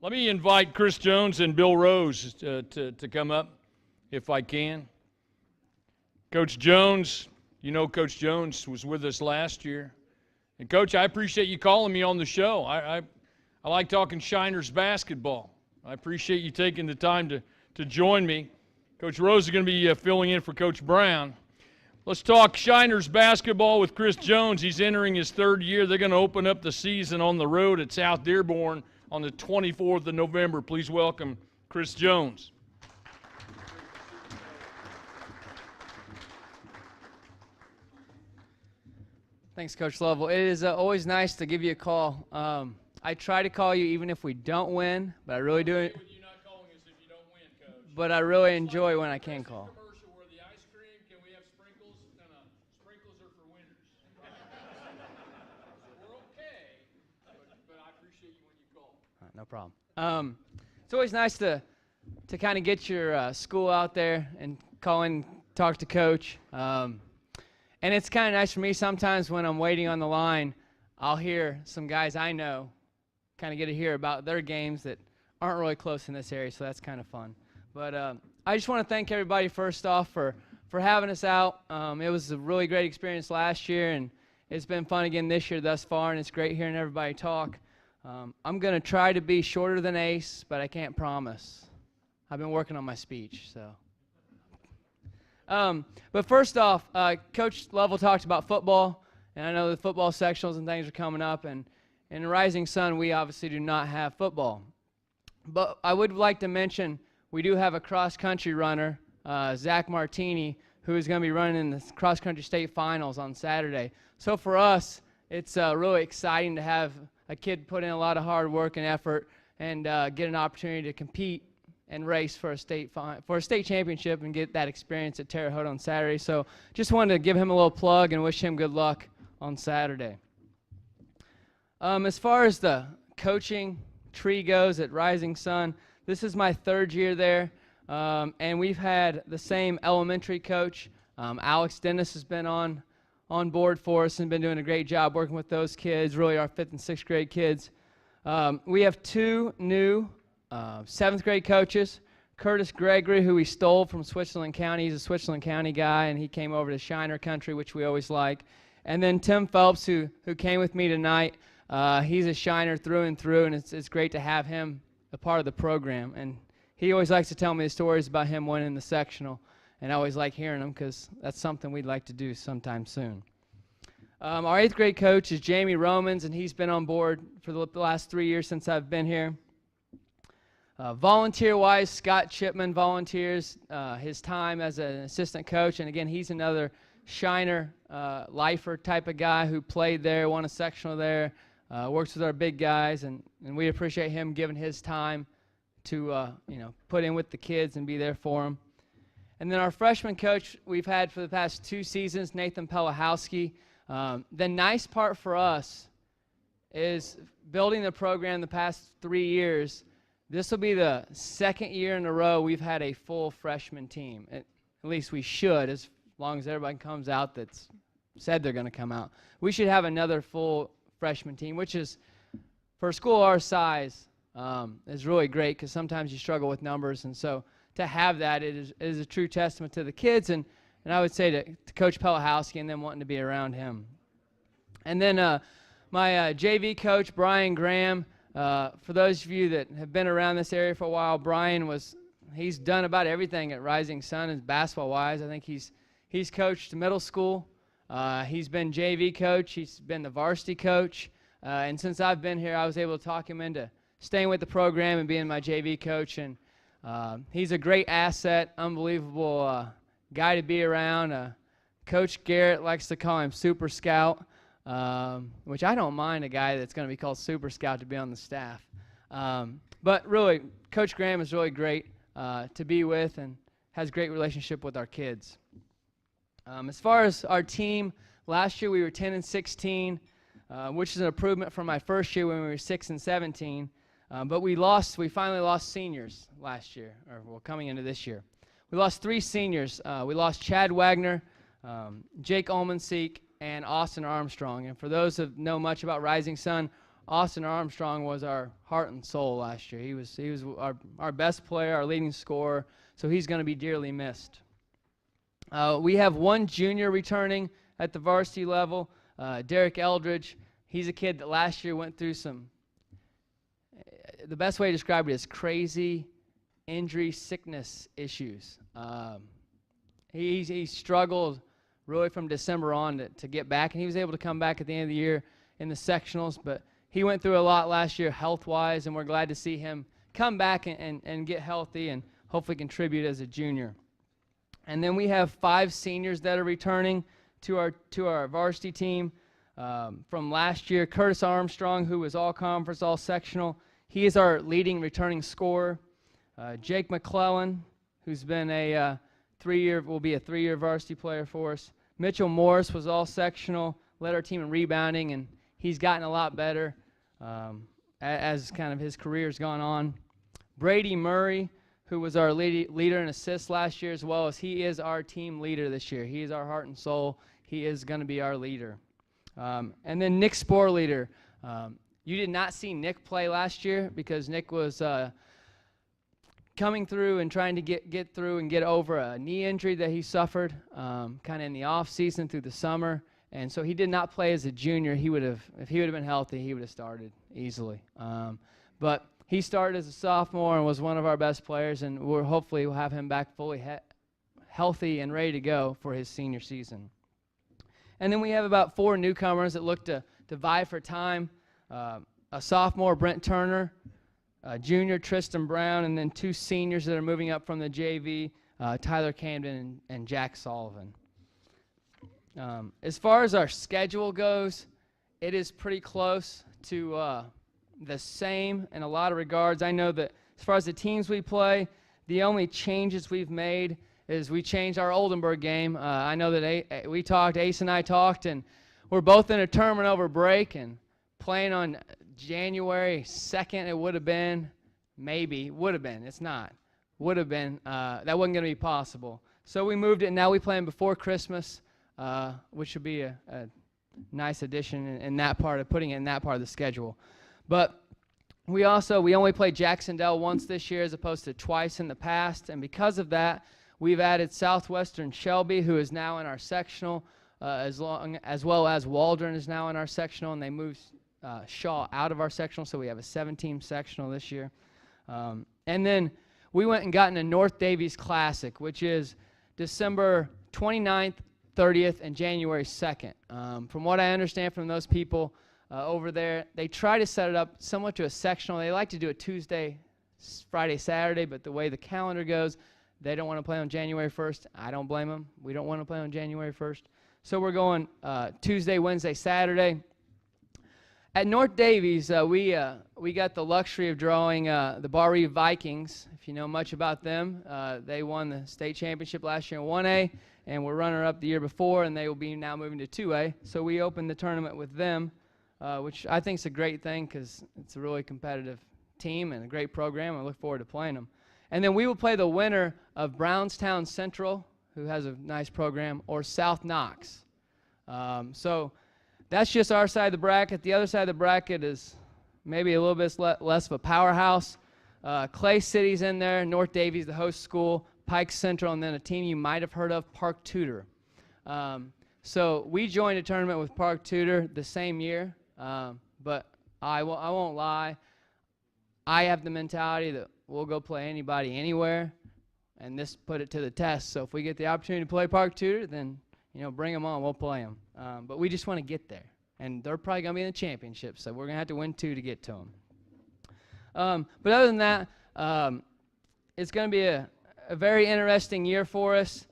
Let me invite Chris Jones and Bill Rose to come up, if I can. Coach Jones, you know Coach Jones was with us last year. And, Coach, I appreciate you calling me on the show. I like talking Shiners basketball. I appreciate you taking the time to join me. Coach Rose is going to be filling in for Coach Brown. Let's talk Shiners basketball with Chris Jones. He's entering his third year. They're going to open up the season on the road at South Dearborn on the 24th of November. Please welcome Chris Jones. Thanks, Coach Lovell. It is always nice to give you a call. I try to call you even if we don't win, but I really do. Okay with you not calling us if you don't win, Coach. But I really enjoy when I can call. Commercial where the ice cream, can we have sprinkles? No, sprinkles are for winners. We're okay, but I appreciate you when you call. No problem. It's always nice to kind of get your school out there and call in, talk to Coach. And it's kind of nice for me sometimes when I'm waiting on the line, I'll hear some guys I know kind of get to hear about their games that aren't really close in this area, so that's kind of fun. But I just want to thank everybody first off for having us out. It was a really great experience last year, and it's been fun again this year thus far, and it's great hearing everybody talk. I'm going to try to be shorter than Ace, but I can't promise. I've been working on my speech, so. But first off, Coach Lovell talked about football, and I know the football sectionals and things are coming up, and in Rising Sun, we obviously do not have football. But I would like to mention we do have a cross-country runner, Zach Martini, who is going to be running in the cross-country state finals on Saturday. So for us, it's really exciting to have a kid put in a lot of hard work and effort and get an opportunity to compete and race for a state championship and get that experience at Terre Haute on Saturday. So just wanted to give him a little plug and wish him good luck on Saturday. As far as the coaching tree goes at Rising Sun, this is my third year there, and we've had the same elementary coach. Alex Dennis has been on board for us and been doing a great job working with those kids, really our 5th and 6th grade kids. We have two new 7th grade coaches, Curtis Gregory, who we stole from Switzerland County. He's a Switzerland County guy, and he came over to Shiner Country, which we always like. And then Tim Phelps, who came with me tonight. He's a Shiner through and through, and it's great to have him a part of the program. And he always likes to tell me the stories about him winning the sectional, and I always like hearing them because that's something we'd like to do sometime soon. Our 8th grade coach is Jamie Romans, and he's been on board for the last 3 years since I've been here. Volunteer-wise, Scott Chipman volunteers his time as an assistant coach, and again, he's another Shiner lifer type of guy who played there, won a sectional there, works with our big guys, and we appreciate him giving his time to put in with the kids and be there for them. And then our freshman coach we've had for the past 2 seasons, Nathan Pelahowski. The nice part for us is building the program the past 3 years. This will be the 2nd year in a row we've had a full freshman team. At least we should, as long as everybody comes out that's said they're going to come out. We should have another full freshman team, which is, for a school our size, is really great because sometimes you struggle with numbers. And so to have that, it is a true testament to the kids, and I would say to Coach Pelahowski and them wanting to be around him. And then my JV coach, Brian Graham. For those of you that have been around this area for a while, Brian he's done about everything at Rising Sun and basketball-wise. I think he's coached middle school. He's been JV coach. He's been the varsity coach. And since I've been here, I was able to talk him into staying with the program and being my JV coach. And he's a great asset, unbelievable guy to be around. Coach Garrett likes to call him Super Scout. Which I don't mind a guy that's going to be called Super Scout to be on the staff. But really, Coach Graham is really great to be with and has a great relationship with our kids. As far as our team, last year we were 10-16, which is an improvement from my first year when we were 6-17. But we finally lost seniors last year, coming into this year. We lost 3 seniors. We lost Chad Wagner, Jake Olmanseek, and Austin Armstrong. And for those who know much about Rising Sun, Austin Armstrong was our heart and soul last year. He was our best player, our leading scorer, so he's going to be dearly missed. We have one junior returning at the varsity level, Derek Eldridge. He's a kid that last year went through the best way to describe it is crazy injury sickness issues. He struggled really from December on to get back, and he was able to come back at the end of the year in the sectionals, but he went through a lot last year health-wise, and we're glad to see him come back and get healthy and hopefully contribute as a junior. And then we have 5 seniors that are returning to our varsity team from last year. Curtis Armstrong, who was all-conference, all-sectional, he is our leading returning scorer. Jake McClellan, who's been will be a 3-year varsity player for us. Mitchell Morris was all-sectional, led our team in rebounding, and he's gotten a lot better as kind of his career's gone on. Brady Murray, who was our leader in assists last year, as well as he is our team leader this year. He is our heart and soul. He is going to be our leader. And then Nick Sporleader. You did not see Nick play last year because Nick was coming through and trying to get through and get over a knee injury that he suffered kind of in the off season through the summer. And so he did not play as a junior. If he would have been healthy, he would have started easily. But he started as a sophomore and was one of our best players, and hopefully we'll have him back fully healthy and ready to go for his senior season. And then we have about 4 newcomers that look to vie for time. A sophomore, Brent Turner, a junior, Tristan Brown, and then 2 seniors that are moving up from the JV, Tyler Camden and Jack Sullivan. As far as our schedule goes, it is pretty close to the same in a lot of regards. I know that as far as the teams we play, the only changes we've made is we changed our Oldenburg game. I know that Ace and I talked, and we're both in a tournament over break and playing on January 2nd. It would have been, it's not, would have been, that wasn't going to be possible. So we moved it, and now we play them before Christmas, which would be a nice addition in that part of putting it in that part of the schedule. But we only played Jacksonville once this year as opposed to twice in the past, and because of that, we've added Southwestern Shelby, who is now in our sectional, as well as Waldron is now in our sectional, and they moved Shaw out of our sectional, so we have a 7-team sectional this year. And then we went and got in a North Davies Classic, which is December 29th, 30th, and January 2nd. From what I understand from those people over there, they try to set it up somewhat to a sectional. They like to do it Tuesday, Friday, Saturday, but the way the calendar goes, they don't want to play on January 1st. I don't blame them. We don't want to play on January 1st. So we're going Tuesday, Wednesday, Saturday. At North Davies, we got the luxury of drawing the Bar Reeve Vikings. If you know much about them, they won the state championship last year in 1A, and were runner-up the year before, and they will be now moving to 2A. So we opened the tournament with them, which I think is a great thing because it's a really competitive team and a great program. I look forward to playing them. And then we will play the winner of Brownstown Central, who has a nice program, or South Knox. So that's just our side of the bracket. The other side of the bracket is maybe a little bit less of a powerhouse. Clay City's in there, North Davies, the host school, Pike Central, and then a team you might have heard of, Park Tudor. So we joined a tournament with Park Tudor the same year, but I won't lie. I have the mentality that we'll go play anybody anywhere, and this put it to the test. So if we get the opportunity to play Park Tudor, then bring them on. We'll play them. But we just want to get there, and they're probably going to be in the championship, so we're going to have to win 2 to get to them. But other than that, it's going to be a very interesting year for us.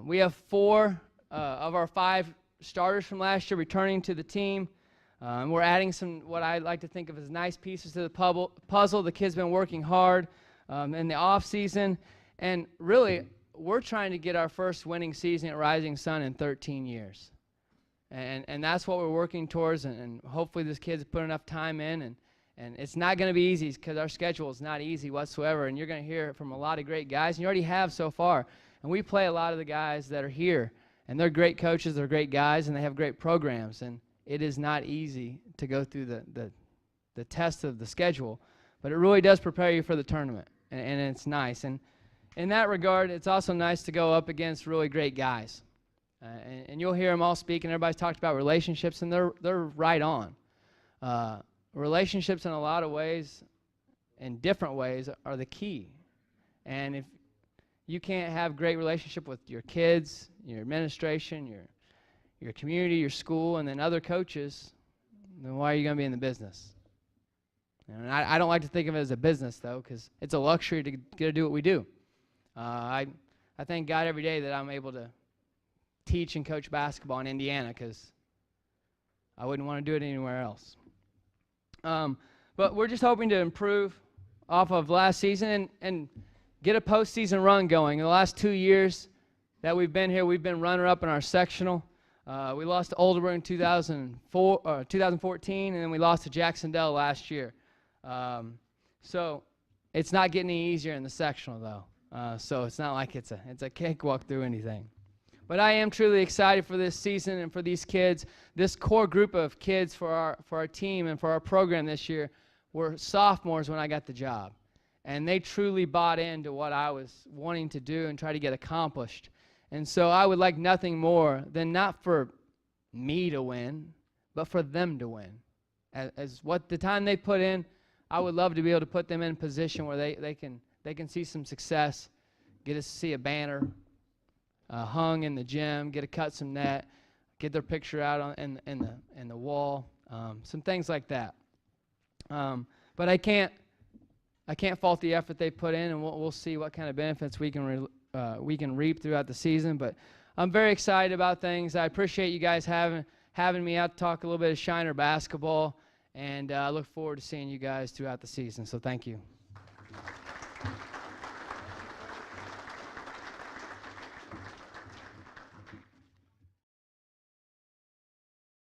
We have 4 of our 5 starters from last year returning to the team. We're adding some what I like to think of as nice pieces to the puzzle. The kids have been working hard in the off season, and really we're trying to get our first winning season at Rising Sun in 13 years. And that's what we're working towards, and hopefully this kid's put enough time in, and it's not going to be easy because our schedule is not easy whatsoever, and you're going to hear from a lot of great guys, and you already have so far. And we play a lot of the guys that are here, and they're great coaches, they're great guys, and they have great programs, and it is not easy to go through the the test of the schedule, but it really does prepare you for the tournament, and it's nice. And in that regard, it's also nice to go up against really great guys. And you'll hear them all speak, and everybody's talked about relationships, and they're right on. Relationships in a lot of ways, in different ways, are the key. And if you can't have great relationship with your kids, your administration, your community, your school, and then other coaches, then why are you going to be in the business? And I don't like to think of it as a business, though, because it's a luxury to get to do what we do. I thank God every day that I'm able to teach and coach basketball in Indiana, because I wouldn't want to do it anywhere else. But we're just hoping to improve off of last season and get a postseason run going. In the last 2 years that we've been here, we've been runner-up in our sectional. We lost to Oldenburg in 2014, and then we lost to Jacksonville last year. So it's not getting any easier in the sectional, though. So it's not like it's a cakewalk through anything. But I am truly excited for this season and for these kids. This core group of kids for our team and for our program this year were sophomores when I got the job. And they truly bought into what I was wanting to do and try to get accomplished. And so I would like nothing more than not for me to win, but for them to win. As what the time they put in, I would love to be able to put them in a position where they can see some success, get to see a banner hung in the gym, get to cut some net, get their picture out in the wall, some things like that. But I can't fault the effort they put in, and we'll see what kind of benefits we can reap throughout the season. But I'm very excited about things. I appreciate you guys having me out to talk a little bit of Shiner basketball, and I look forward to seeing you guys throughout the season. So thank you.